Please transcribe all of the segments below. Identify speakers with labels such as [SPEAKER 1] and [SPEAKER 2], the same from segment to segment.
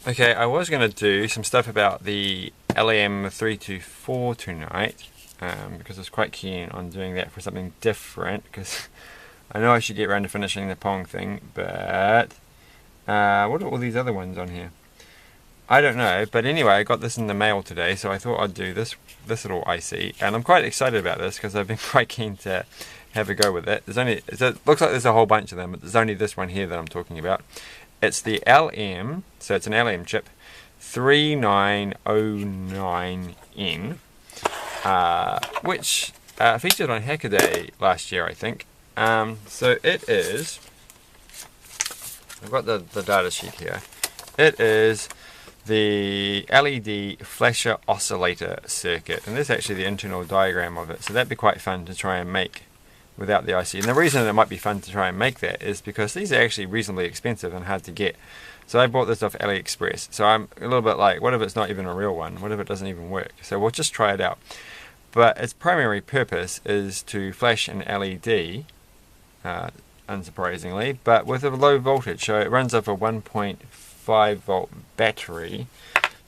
[SPEAKER 1] Okay, I was going to do some stuff about the LM324 tonight, because I was quite keen on doing that for something different, because I know I should get around to finishing the Pong thing, but what are all these other ones on here? I don't know, but anyway, I got this in the mail today, so I thought I'd do this little IC, and I'm quite excited about this because I've been quite keen to have a go with it. It looks like there's a whole bunch of them, but there's only this one here that I'm talking about. It's the LM, so it's an LM chip, 3909N, which featured on Hackaday last year, I think. So it is, I've got the data sheet here. It is the LED Flasher oscillator circuit, and this is actually the internal diagram of it, so that'd be quite fun to try and make without the IC. And the reason it might be fun to try and make that is because these are actually reasonably expensive and hard to get. So I bought this off Aliexpress, so I'm a little bit like, what if it's not even a real one? What if it doesn't even work? So we'll just try it out. But its primary purpose is to flash an LED, unsurprisingly, but with a low voltage, so it runs off a 1.5 volt battery.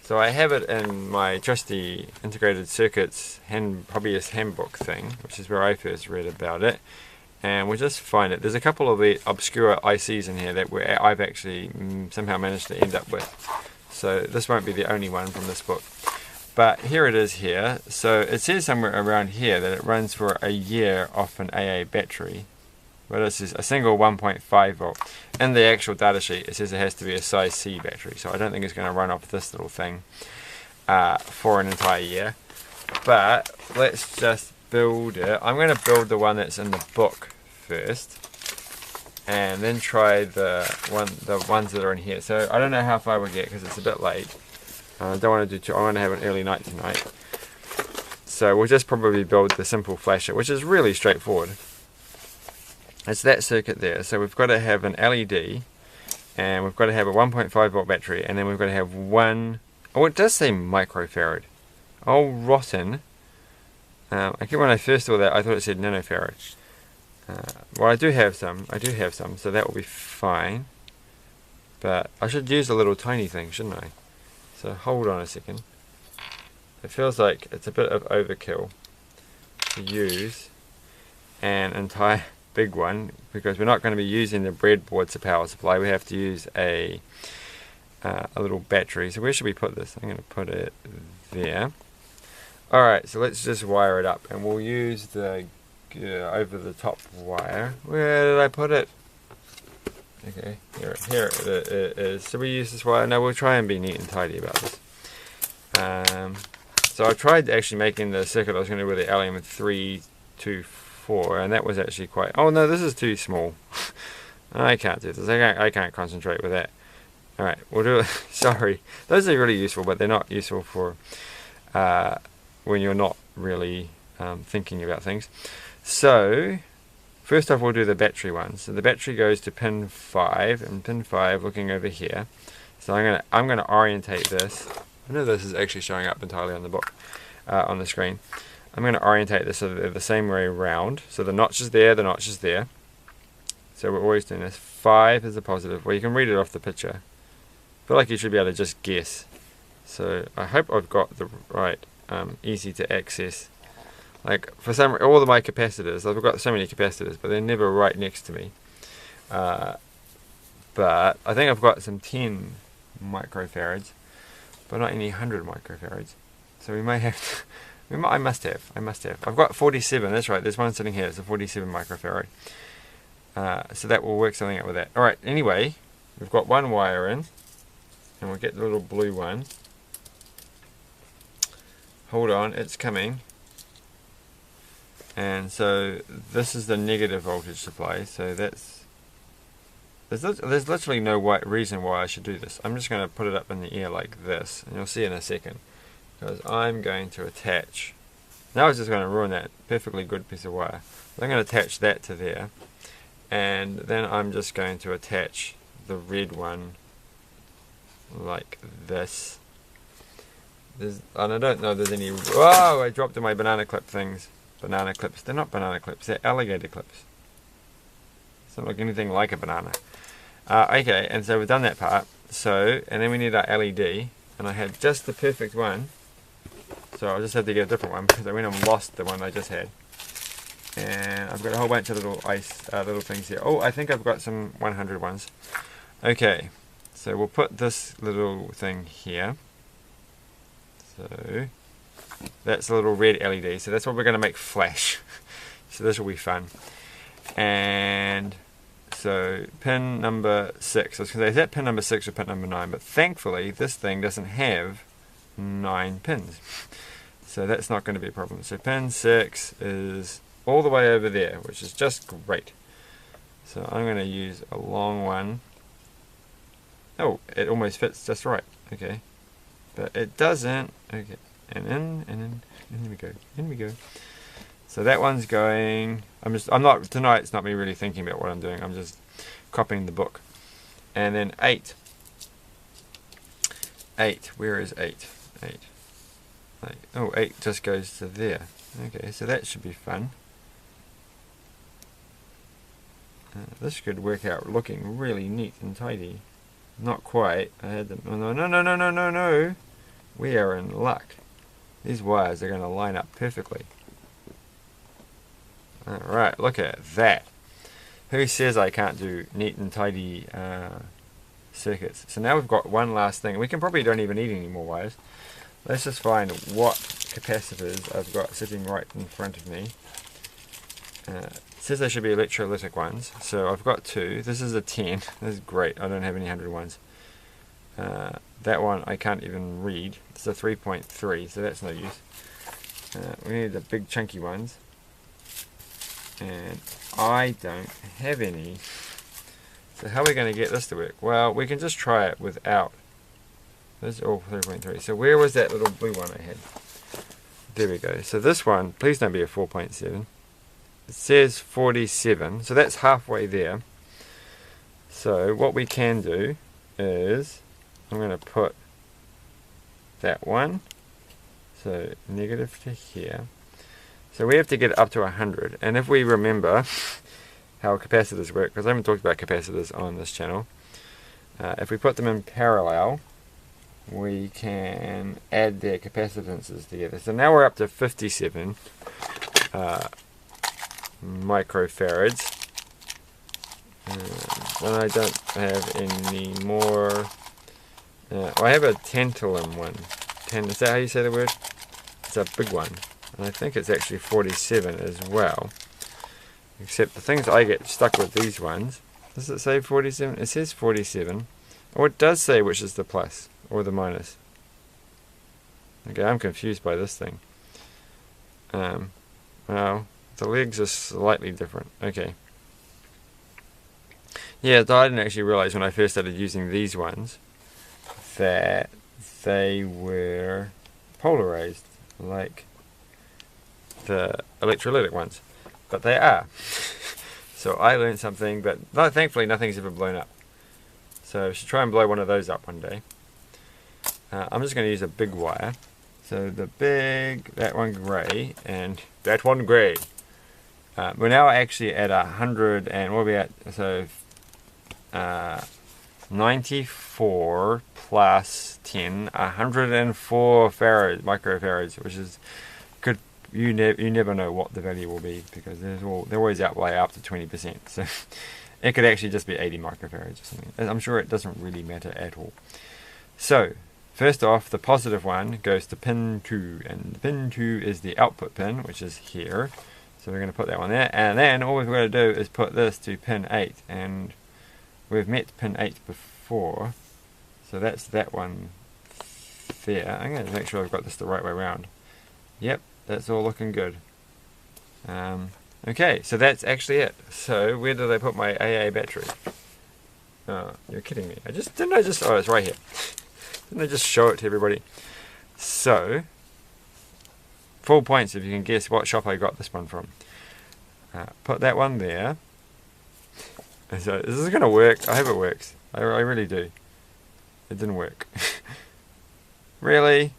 [SPEAKER 1] So I have it in my trusty integrated circuits hobbyist handbook thing, which is where I first read about it, and we'll just find it. There's a couple of the obscure ICs in here that I've actually somehow managed to end up with, so this won't be the only one from this book. But here it is here. So it says somewhere around here that it runs for a year off an AA battery. But this is a single 1.5 volt. In the actual data sheet, it says it has to be a size C battery, so I don't think it's going to run off this little thing for an entire year. But let's just build it. I'm going to build the one that's in the book first, and then try the ones that are in here. So I don't know how far we get because it's a bit late. I don't want to do too. I want to have an early night tonight. So we'll just probably build the simple flasher, which is really straightforward. It's that circuit there, so we've got to have an LED, and we've got to have a 1.5 volt battery, and then we've got to have one, oh, it does say microfarad. Oh, rotten. I think when I first saw that, I thought it said nanofarad. Well, I do have some, so that will be fine. But I should use a little tiny thing, shouldn't I? So hold on a second. It feels like it's a bit of overkill to use an entire big one, because we're not going to be using the breadboard as a power supply. We have to use a little battery. So where should we put this? I'm going to put it there. Alright, so let's just wire it up, and we'll use the over the top wire. Where did I put it? Okay, here it is. So we use this wire. Now we'll try and be neat and tidy about this. So I tried actually making the circuit I was going to do with the LM324, and that was actually quite, oh no, this is too small. I can't do this. I can't concentrate with that. Alright, we'll do it. Sorry. Those are really useful, but they're not useful for when you're not really thinking about things. So first off, we'll do the battery one. So the battery goes to pin 5, and pin 5 looking over here. So I'm gonna orientate this. I know this is actually showing up entirely on the book, on the screen. I'm going to orientate this so that they're the same way around. So the notch is there, the notch is there. So we're always doing this. 5 is a positive. Well, you can read it off the picture. I feel like you should be able to just guess. So I hope I've got the right easy to access. Like for some, all of my capacitors, I've got so many capacitors, but they're never right next to me. But I think I've got some 10 microfarads, but not any 100 microfarads. So we may have to. I must have. I've got 47, that's right, there's one sitting here, it's a 47 microfarad. So that will work something out with that. Alright, anyway, we've got one wire in, and we'll get the little blue one. Hold on, it's coming. And so this is the negative voltage supply, so that's, there's literally no reason why I should do this. I'm just going to put it up in the air like this, and you'll see in a second. Because I'm going to attach, now I was just going to ruin that perfectly good piece of wire. So I'm going to attach that to there, and then I'm just going to attach the red one like this. And I don't know if there's any, whoa, I dropped in my banana clip things. Banana clips, they're not banana clips, they're alligator clips. It's not like anything like a banana. Okay, and so we've done that part. So, and then we need our LED, and I had just the perfect one. So I just had to get a different one because I went and lost the one I just had. And I've got a whole bunch of little little things here. Oh, I think I've got some 100 ones. Okay, so we'll put this little thing here. So that's a little red LED. So that's what we're going to make flash. So this will be fun. And so pin number 6. I was going to say, is that pin number 6 or pin number 9? But thankfully, this thing doesn't have 9 pins. So that's not going to be a problem. So pin 6 is all the way over there, which is just great. So I'm going to use a long one. Oh, it almost fits just right. Okay. But it doesn't. Okay. And in we go. In we go. So that one's going. Tonight's not me really thinking about what I'm doing. I'm just copying the book. And then 8. 8. Where is 8? 8. Oh, 8 just goes to there. Okay, so that should be fun. This could work out looking really neat and tidy. Not quite. I had them. Oh, no. We are in luck. These wires are going to line up perfectly. Alright, look at that. Who says I can't do neat and tidy circuits? So now we've got one last thing. We probably don't even need any more wires. Let's just find what capacitors I've got sitting right in front of me. It says they should be electrolytic ones. So I've got 2. This is a 10. This is great. I don't have any 100 ones. That one I can't even read. It's a 3.3, so that's no use. We need the big chunky ones. And I don't have any. So how are we going to get this to work? Well, we can just try it without. This is all 3.3. So where was that little blue one I had? There we go. So this one, please don't be a 4.7. It says 47, so that's halfway there. So what we can do is, I'm going to put that one, so negative to here. So we have to get up to 100, and if we remember how capacitors work, because I haven't talked about capacitors on this channel, if we put them in parallel, we can add their capacitances together. So now we're up to 57 microfarads, and I don't have any more. I have a tantalum one. Is that how you say the word? It's a big one, and I think it's actually 47 as well. Except the things I get stuck with these ones. Does it say 47? It says 47. Or it does say which is the plus or the minus. Okay, I'm confused by this thing. Well, the legs are slightly different. Okay. Yeah, I didn't actually realize when I first started using these ones that they were polarized like the electrolytic ones. But they are. So I learned something, but thankfully nothing's ever blown up. So I should try and blow one of those up one day. I'm just going to use a big wire. So that one grey, and that one grey. We're now actually at 100, and what are we at? So 94 plus 10, 104 microfarads, which is good. You never know what the value will be, because they're always outweigh up to 20%. So it could actually just be 80 microfarads or something. I'm sure it doesn't really matter at all. So first off, the positive one goes to pin 2, and pin 2 is the output pin, which is here. So we're going to put that one there, and then all we've got to do is put this to pin 8, and we've met pin 8 before, so that's that one there. I'm going to make sure I've got this the right way around. Yep, that's all looking good. Okay, so that's actually it. So where did I put my AA battery? Oh, you're kidding me. Oh, it's right here. Didn't I just show it to everybody? So, full points if you can guess what shop I got this one from. Put that one there. And so, is this going to work? I hope it works. I really do. It didn't work. Really?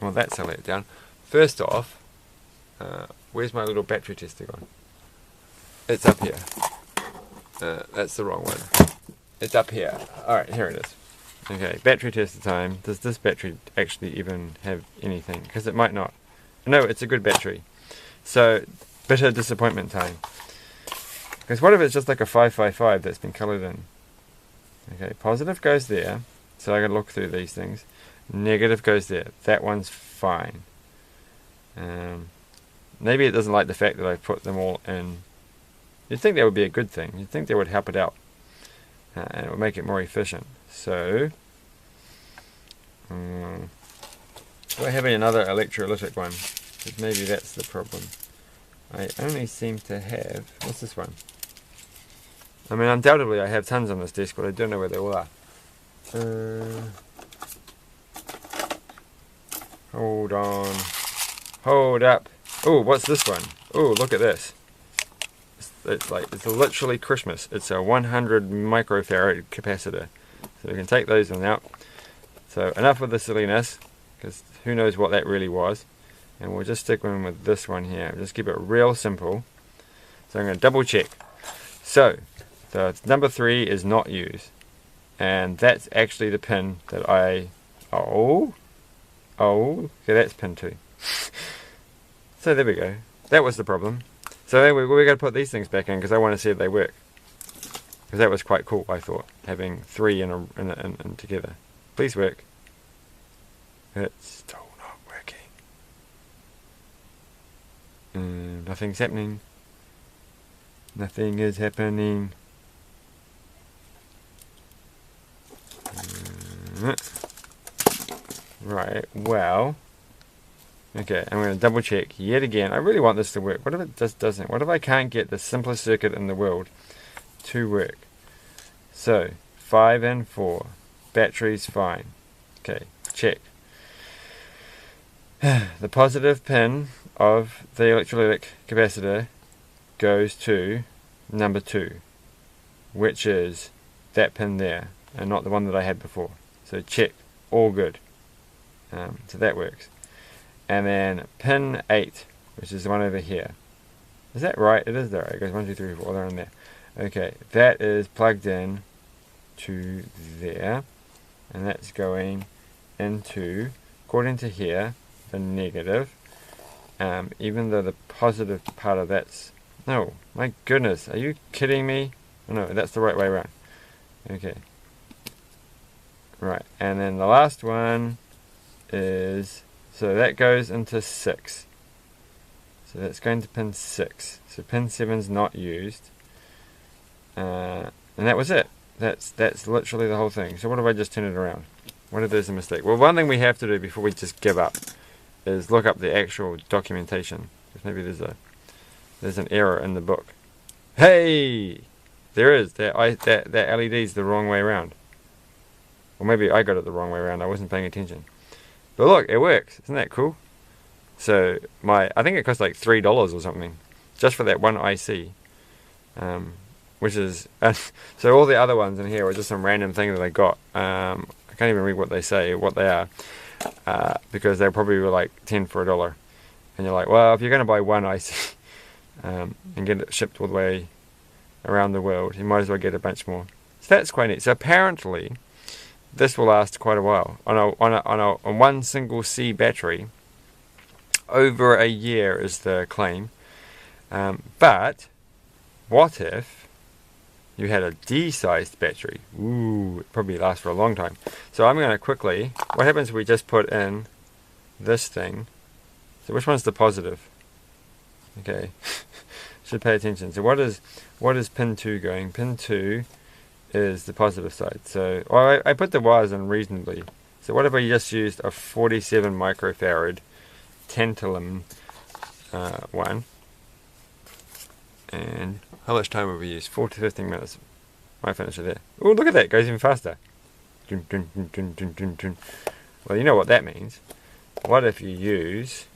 [SPEAKER 1] Well, that's a letdown. First off, where's my little battery tester gone? It's up here. That's the wrong one. It's up here. Alright, here it is. Okay, battery test time. Does this battery actually even have anything? Because it might not. No, it's a good battery. So, bitter disappointment time. Because what if it's just like a 555 that's been coloured in? Okay, positive goes there. So I gotta look through these things. Negative goes there. That one's fine. Maybe it doesn't like the fact that I've put them all in. You'd think that would be a good thing. You'd think that would help it out. And it would make it more efficient. So, do I have another electrolytic one? Because maybe that's the problem. I only seem to have... What's this one? I mean, undoubtedly I have tons on this desk, but I don't know where they all are. Hold on. Hold up. Oh, what's this one? Oh, look at this. It's literally Christmas. It's a 100 microfarad capacitor. So we can take those one out. So enough of the silliness, because who knows what that really was. And we'll just stick one with this one here. Just keep it real simple. So I'm going to double check. So, the number 3 is not used. And that's actually the pin that I... Oh, okay, that's pin 2. So there we go. That was the problem. So then we're going to put these things back in because I want to see if they work. Because that was quite cool, I thought, having 3 in together. Please work. It's still not working. Nothing's happening. Nothing is happening. Right, well... Okay, I'm going to double check yet again. I really want this to work. What if it just doesn't? What if I can't get the simplest circuit in the world to work? So, 5 and 4. Battery's fine. Okay, check. The positive pin of the electrolytic capacitor goes to number 2, which is that pin there, and not the one that I had before. So check, all good. So that works. And then pin 8, which is the one over here. Is that right? It is there. It goes 1, 2, 3, 4. They're in there. Okay, that is plugged in to there, and that's going into, according to here, the negative. Even though the positive part of that's... No, my goodness, are you kidding me? Oh, no, that's the right way around. Okay. Right, and then the last one is... So that goes into 6. So that's going to pin 6. So pin 7 is not used. And that was it. That's literally the whole thing. So what if I just turn it around? What if there's a mistake? Well, one thing we have to do before we just give up is look up the actual documentation. Because maybe there's an error in the book. Hey! There is. That LED is the wrong way around. Or maybe I got it the wrong way around. I wasn't paying attention. But look, it works. Isn't that cool? So I think it cost like $3 or something, just for that one IC. Which is so all the other ones in here are just some random thing that I got. I can't even read what they say, what they are, because they probably were like 10 for $1. And you're like, well, if you're going to buy one IC and get it shipped all the way around the world, you might as well get a bunch more. So that's quite neat. So apparently, this will last quite a while on one single C battery. Over a year is the claim. But what if you had a D-sized battery? Ooh, it probably lasts for a long time. So I'm going to quickly... What happens if we just put in this thing? So which one's the positive? Okay, should pay attention. So what is pin 2 going? Pin 2 is the positive side. So I put the wires in reasonably. So what if I just used a 47 microfarad tantalum one? And how much time have we used? 4 to 15 minutes. Might finish it there. Oh, look at that. It goes even faster. Dun, dun, dun, dun, dun, dun, dun. Well, you know what that means. What if you use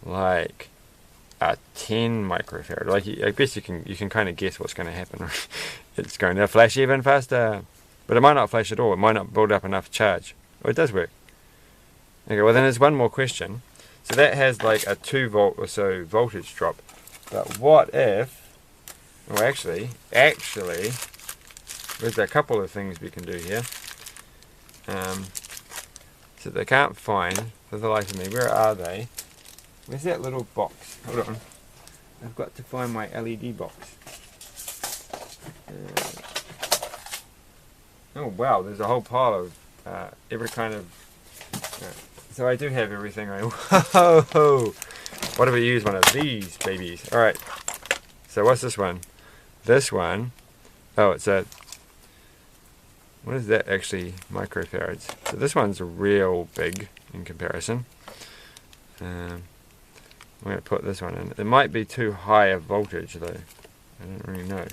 [SPEAKER 1] like a 10 microfarad? Like, I guess you can kind of guess what's going to happen. It's going to flash even faster. But it might not flash at all. It might not build up enough charge. Oh, it does work. Okay, well then there's one more question. So that has like a 2 volt or so voltage drop. But what if well actually, there's a couple of things we can do here. So they can't find, for the life of me, where are they? Where's that little box? Hold on. I've got to find my LED box. Oh wow, there's a whole pile of every kind of... so I do have everything right. Whoa! What if we use one of these babies? Alright, so what's this one? This one, oh, it's a... what is that actually? Microfarads. So this one's real big in comparison. I'm going to put this one in. It might be too high a voltage though. I don't really know.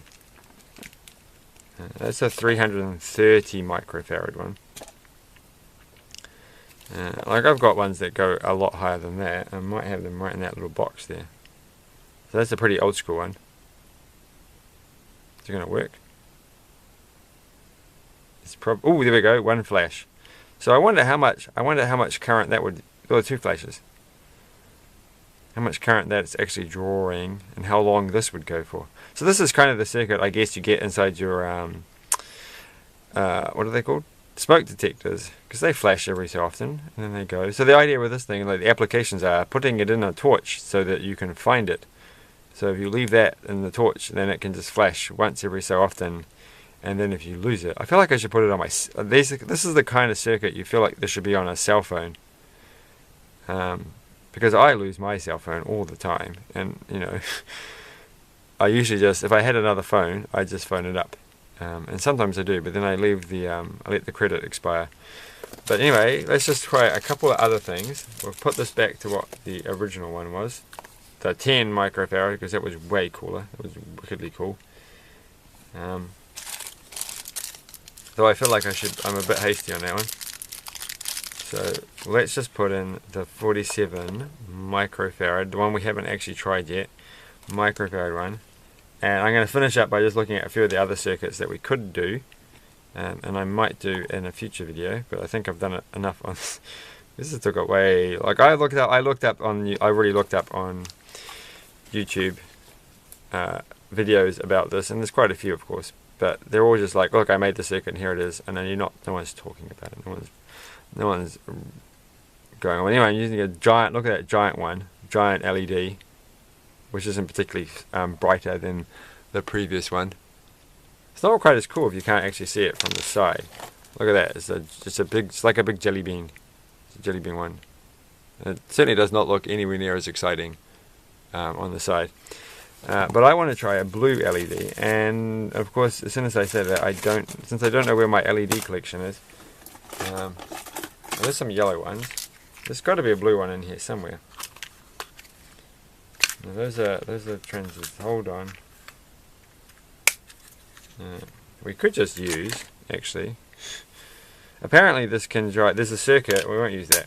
[SPEAKER 1] That's a 330 microfarad one. Like I've got ones that go a lot higher than that. I might have them right in that little box there. So that's a pretty old school one. Is it going to work? It's oh, there we go, one flash. So I wonder how much current that would... oh, 2 flashes. How much current that's actually drawing and how long this would go for. So this is kind of the circuit I guess you get inside your what are they called? Smoke detectors, because they flash every so often and then they go. So the idea with this thing, like the applications are putting it in a torch so that you can find it. So if you leave that in the torch, then it can just flash once every so often, and then if you lose it, I feel like I should put it on my... this is the kind of circuit you feel like this should be on a cell phone. Because I lose my cell phone all the time, and you know, I usually just, if I had another phone, I just phone it up, and sometimes I do, but then I leave the, I let the credit expire. But anyway, let's just try a couple of other things. We'll put this back to what the original one was, the 10 microfarad, because that was way cooler. It was wickedly cool. Though I feel like I'm a bit hasty on that one. So let's just put in the 47 microfarad, the one we haven't actually tried yet, microfarad one. And I'm going to finish up by just looking at a few of the other circuits that we could do, and I might do in a future video, but I think I've done it enough on this. This has took away. Like I already looked up on YouTube videos about this, and there's quite a few, of course, but they're all just like, look, I made the circuit and here it is, and then no one's talking about it. No one's going on. Anyway, I'm using a giant, look at that giant one, giant LED, which isn't particularly brighter than the previous one. It's not quite as cool if you can't actually see it from the side. Look at that, it's like a big jelly bean. It's a jelly bean one. It certainly does not look anywhere near as exciting on the side. But I want to try a blue LED, and of course, as soon as I say that, since I don't know where my LED collection is, there's some yellow ones. There's got to be a blue one in here somewhere. Now those are transistors. Hold on. We could just use, actually. Apparently this can dry. There's a circuit. We won't use that.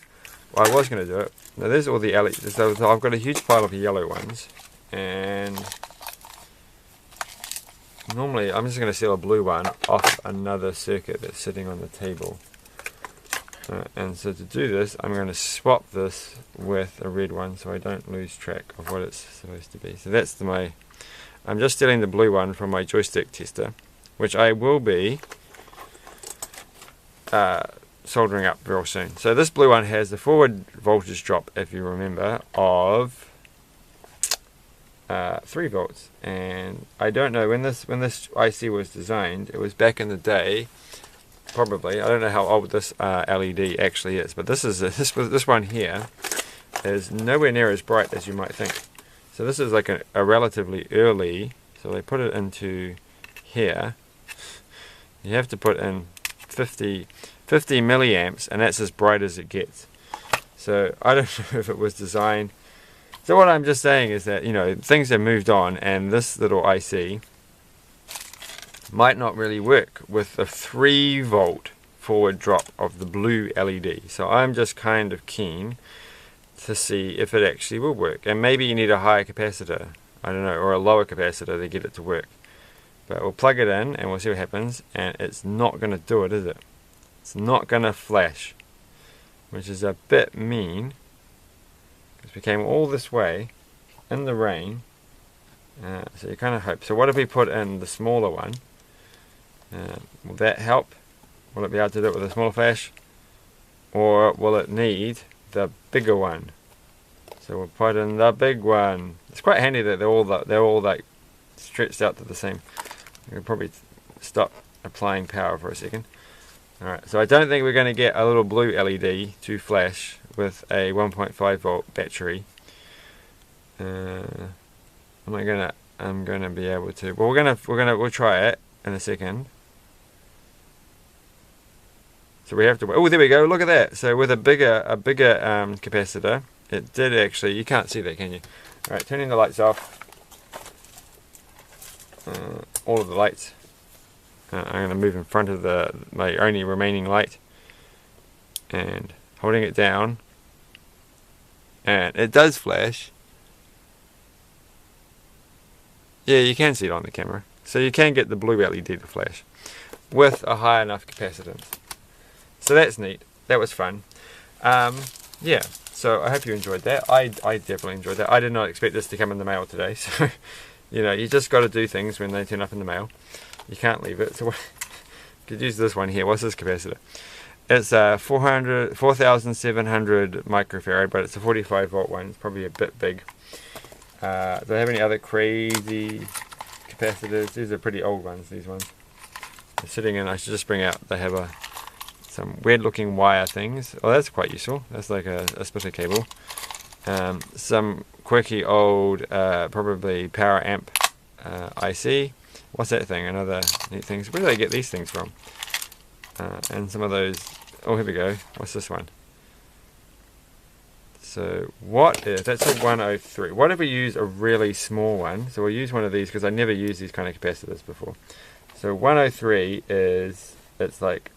[SPEAKER 1] Well, I was going to do it. Now there's all the LEDs. So I've got a huge pile of yellow ones, and normally I'm just going to seal a blue one off another circuit that's sitting on the table. And so to do this, I'm going to swap this with a red one so I don't lose track of what it's supposed to be. So that's I'm just stealing the blue one from my joystick tester, which I will be soldering up real soon. So this blue one has the forward voltage drop, if you remember, of 3 volts. And I don't know, when this IC was designed, it was back in the day. Probably, I don't know how old this LED actually is, but this one here is nowhere near as bright as you might think. So this is like a relatively early. So they put it into here. You have to put in 50 milliamps, and that's as bright as it gets. So I don't know if it was designed. So what I'm just saying is that, you know, things have moved on, and this little IC might not really work with the 3 volt forward drop of the blue LED. So I'm just kind of keen to see if it actually will work. And maybe you need a higher capacitor, I don't know, or a lower capacitor to get it to work. But we'll plug it in and we'll see what happens, and it's not going to do it, is it? It's not going to flash, which is a bit mean, because we came all this way in the rain, So you kind of hope. So what if we put in the smaller one? Will that help? Will it be able to do it with a smaller flash? Or will it need the bigger one? So we'll put in the big one. It's quite handy that they're all like stretched out to the same. We can probably stop applying power for a second. Alright, so I don't think we're going to get a little blue LED to flash with a 1.5 volt battery. I'm gonna be able to. Well, we'll try it in a second. So we have to. Oh, there we go. Look at that. So with a bigger capacitor, it did actually. You can't see that, can you? All right, turning the lights off. All of the lights. I'm going to move in front of my only remaining light, and holding it down, and it does flash. Yeah, you can see it on the camera. So you can get the blue LED to flash with a high enough capacitance. So that's neat. That was fun. Yeah, so I hope you enjoyed that. I definitely enjoyed that. I did not expect this to come in the mail today. So, you know, you just got to do things when they turn up in the mail. You can't leave it. So you could use this one here. What's this capacitor? It's a 4,700 microfarad, but it's a 45 volt one. It's probably a bit big. Do I have any other crazy capacitors? These are pretty old ones, these ones. They're sitting in, I should just bring out, they have some weird looking wire things. Oh, that's quite useful. That's like a splitter cable. Some quirky old, probably power amp IC. What's that thing? Another neat thing. Where do they get these things from? And some of those, oh, here we go. What's this one? So what if, that's a 103. What if we use a really small one? So we'll use one of these because I never used these kind of capacitors before. So 103 is, it's like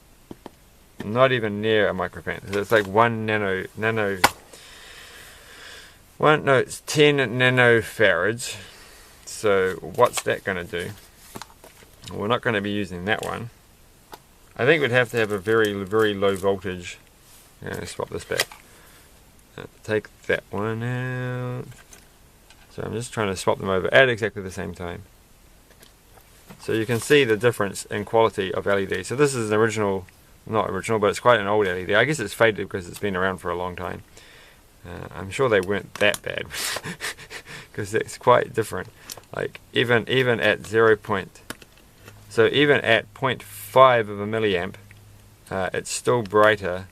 [SPEAKER 1] not even near a microfarad. So it's like it's 10 nanofarads. So what's that going to do? We're not going to be using that one. I think we'd have to have a very, very low voltage. Let's swap this back. Take that one out. So I'm just trying to swap them over at exactly the same time. So you can see the difference in quality of LED. So this is an original, not original, but it's quite an old LED. I guess it's faded because it's been around for a long time. I'm sure they weren't that bad because it's quite different. Like even at 0. So even at 0.5 of a milliamp, it's still brighter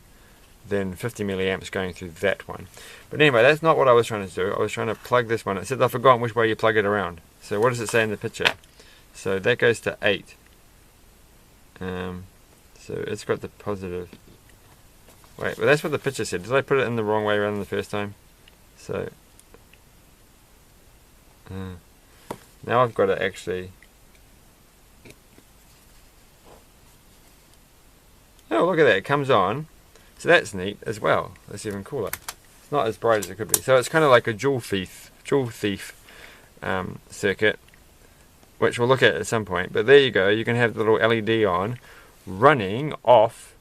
[SPEAKER 1] than 50 milliamps going through that one. But anyway, that's not what I was trying to do. I was trying to plug this one. It said I've forgotten which way you plug it around. So what does it say in the picture? So that goes to 8. So it's got the positive. Wait, well that's what the picture said. Did I put it in the wrong way around the first time? So now I've got to actually. Oh, look at that! It comes on. So that's neat as well. That's even cooler. It's not as bright as it could be. So it's kind of like a jewel thief circuit, which we'll look at some point. But there you go. You can have the little LED on, running off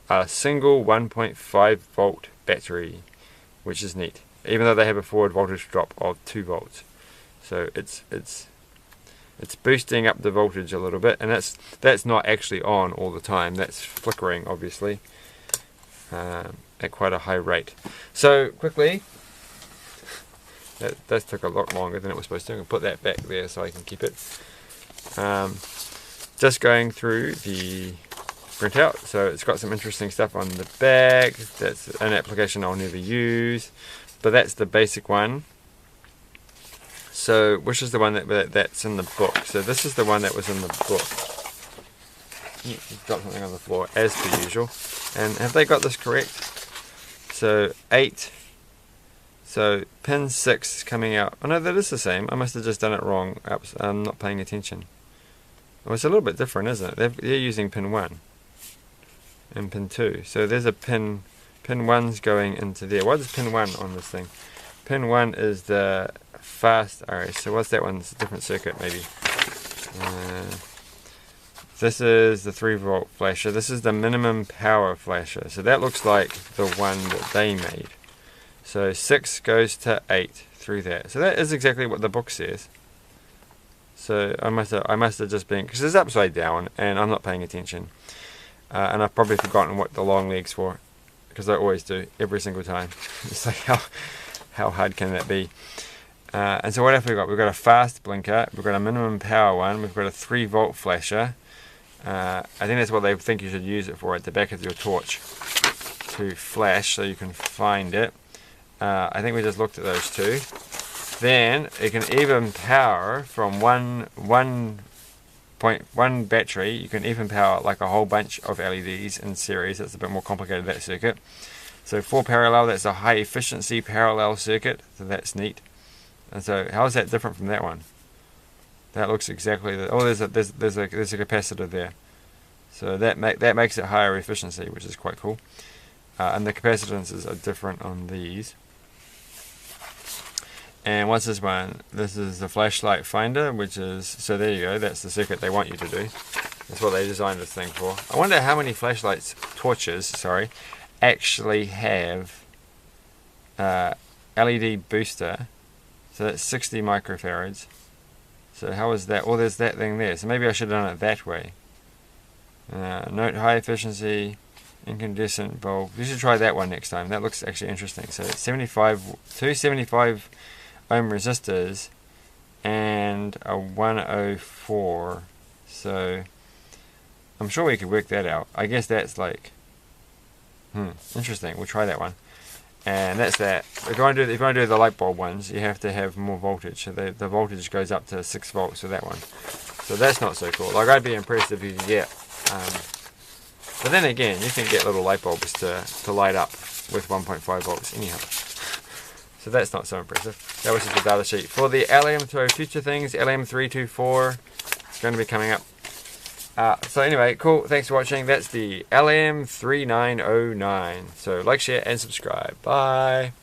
[SPEAKER 1] a single 1.5 volt battery, which is neat. Even though they have a forward voltage drop of 2 volts, so it's boosting up the voltage a little bit, and that's not actually on all the time. That's flickering, obviously. At quite a high rate. So quickly, that took a lot longer than it was supposed to. I'm going to put that back there so I can keep it. Just going through the printout. So it's got some interesting stuff on the back. That's an application I'll never use, but that's the basic one. So which is the one that's in the book? So this is the one that was in the book. Dropped something on the floor as per usual. And have they got this correct? So 8. So pin 6 coming out. Oh no, that is the same. I must have just done it wrong. I'm not paying attention. Oh, it's a little bit different, isn't it? They're using pin 1 and pin 2. So there's a pin 1's going into there. What is pin 1 on this thing? Pin 1 is the fast RS. So what's that one? It's a different circuit maybe. This is the 3 volt flasher. This is the minimum power flasher. So that looks like the one that they made. So 6 goes to 8 through that. So that is exactly what the book says. So I must have just been, because it's upside down and I'm not paying attention, and I've probably forgotten what the long leg's for, because I always do every single time. It's like how hard can that be? And so what have we got? We've got a fast blinker, we've got a minimum power one, we've got a 3-volt flasher. I think that's what they think you should use it for, at the back of your torch, to flash so you can find it. I think we just looked at those two. Then it can even power from one battery. You can even power like a whole bunch of LEDs in series. That's a bit more complicated, that circuit. So 4 parallel, that's a high efficiency parallel circuit, so that's neat. And so how is that different from that one? That looks exactly the, oh, there's a capacitor there. So that makes it higher efficiency, which is quite cool. And the capacitances are different on these. And what's this one? This is the flashlight finder, which is, so there you go, that's the circuit they want you to do. That's what they designed this thing for. I wonder how many torches, actually have LED booster. So that's 60 microfarads. So how is that? Oh, there's that thing there. So maybe I should have done it that way. Note high efficiency, incandescent bulb. You should try that one next time. That looks actually interesting. So it's 275 ohm resistors and a 104. So I'm sure we could work that out. I guess that's like, interesting. We'll try that one. And that's that. If you want to do the light bulb ones, you have to have more voltage. So the voltage goes up to 6 volts for that one. So that's not so cool. Like, I'd be impressed if you could get, but then again, you can get little light bulbs to light up with 1.5 volts anyhow. So that's not so impressive. That was just a data sheet for the LM. So future things, LM324 is going to be coming up. So anyway, cool. Thanks for watching. That's the LM3909. So like, share, and subscribe. Bye.